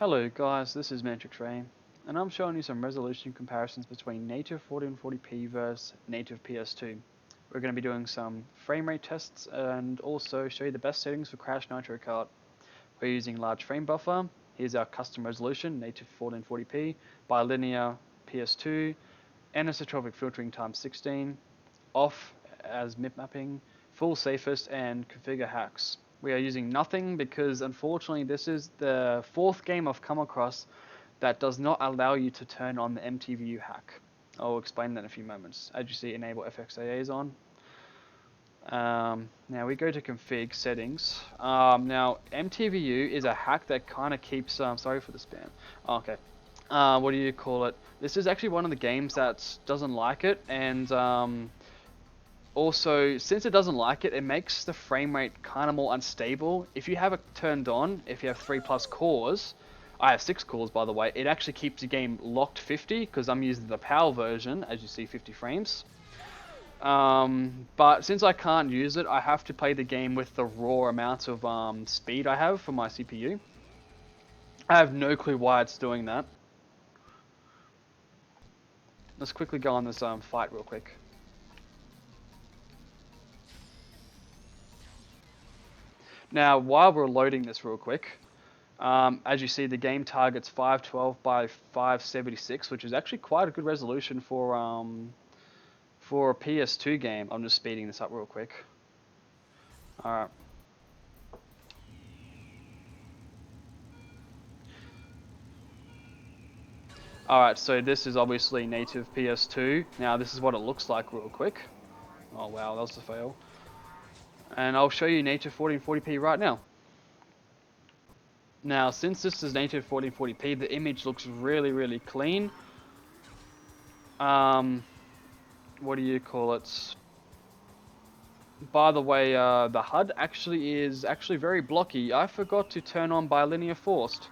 Hello guys, this is MantrixRay, and I'm showing you some resolution comparisons between native 1440p versus native PS2. We're going to be doing some frame rate tests and also show you the best settings for Crash Nitro Kart. We're using large frame buffer. Here's our custom resolution, native 1440p, bilinear PS2, anisotropic filtering times 16, off as MIP mapping, full safest, and configure hacks. We are using nothing because unfortunately this is the fourth game I've come across that does not allow you to turn on the MTVU hack. I'll explain that in a few moments. As you see, enable FXAA is on. Now we go to config settings. Now MTVU is a hack that kind of keeps, sorry for the spam. Okay. What do you call it? This is actually one of the games that doesn't like it, and also, since it doesn't like it, it makes the frame rate kind of more unstable. If you have it turned on, if you have 3+ cores, I have 6 cores by the way, it actually keeps the game locked 50, because I'm using the PAL version, as you see 50 frames. But since I can't use it, I have to play the game with the raw amount of speed I have for my CPU. I have no clue why it's doing that. Let's quickly go on this fight real quick. Now, while we're loading this real quick, as you see, the game targets 512 by 576, which is actually quite a good resolution for a PS2 game. I'm just speeding this up real quick. Alright. Alright, so this is obviously native PS2. Now, this is what it looks like real quick. Oh wow, that was a fail. And I'll show you native 1440p right now. Now, since this is native 1440p, the image looks really clean. What do you call it? By the way, the HUD is very blocky. I forgot to turn on bilinear forced.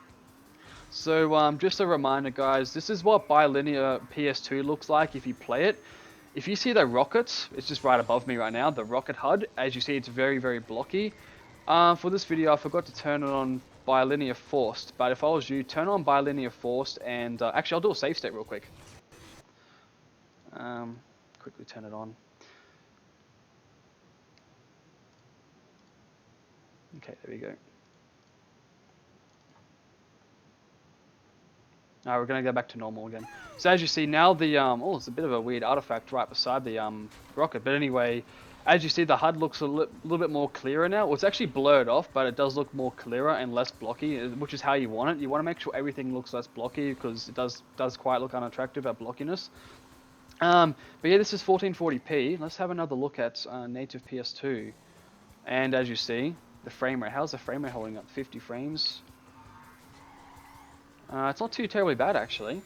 So just a reminder guys, this is what bilinear PS2 looks like if you play it. If you see the rockets, it's just right above me right now, the rocket HUD, as you see it's very blocky. For this video I forgot to turn it on bilinear forced, but if I was you, turn on bilinear forced and actually I'll do a save state real quick. Quickly turn it on. Okay, there we go. Alright, we're going to go back to normal again. So as you see now the, oh, it's a bit of a weird artifact right beside the rocket. But anyway, as you see the HUD looks a little bit more clearer now. Well, it's actually blurred off, but it does look more clearer and less blocky, which is how you want it. You want to make sure everything looks less blocky because it does quite look unattractive at blockiness. But yeah, this is 1440p. Let's have another look at native PS2. And as you see, the frame rate. How's the frame rate holding up? 50 frames. It's not too terribly bad actually.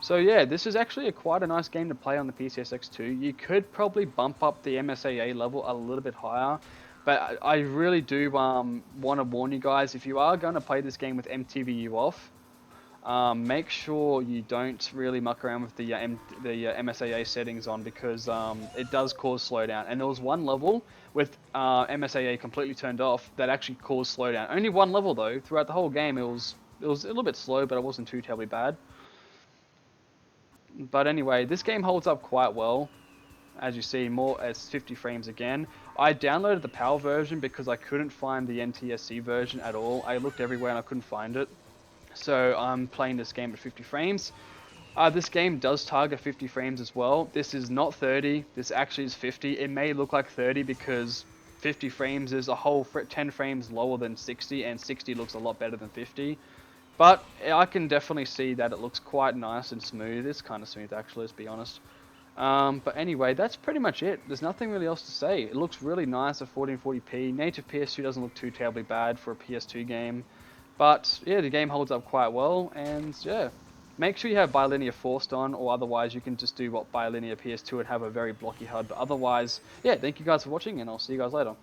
So yeah, this is actually quite a nice game to play on the PCSX2. You could probably bump up the MSAA level a little bit higher, but I really do want to warn you guys, if you are going to play this game with MTVU off, make sure you don't really muck around with the MSAA settings on, because it does cause slowdown. And there was one level with MSAA completely turned off that actually caused slowdown. Only one level though. Throughout the whole game, it was a little bit slow, but it wasn't too terribly bad. But anyway, this game holds up quite well. As you see, more as 50 frames again. I downloaded the PAL version because I couldn't find the NTSC version at all. I looked everywhere and I couldn't find it. So I'm playing this game at 50 frames. This game does target 50 frames as well. This is not 30, this actually is 50. It may look like 30 because 50 frames is a whole 10 frames lower than 60, and 60 looks a lot better than 50. But I can definitely see that it looks quite nice and smooth. It's kind of smooth actually, let's be honest. But anyway, that's pretty much it. There's nothing really else to say. It looks really nice at 1440p. Native PS2 doesn't look too terribly bad for a PS2 game. But yeah, the game holds up quite well, and yeah, make sure you have bilinear forced on, or otherwise you can just do what bilinear PS2 and have a very blocky HUD. But otherwise, yeah, thank you guys for watching, and I'll see you guys later.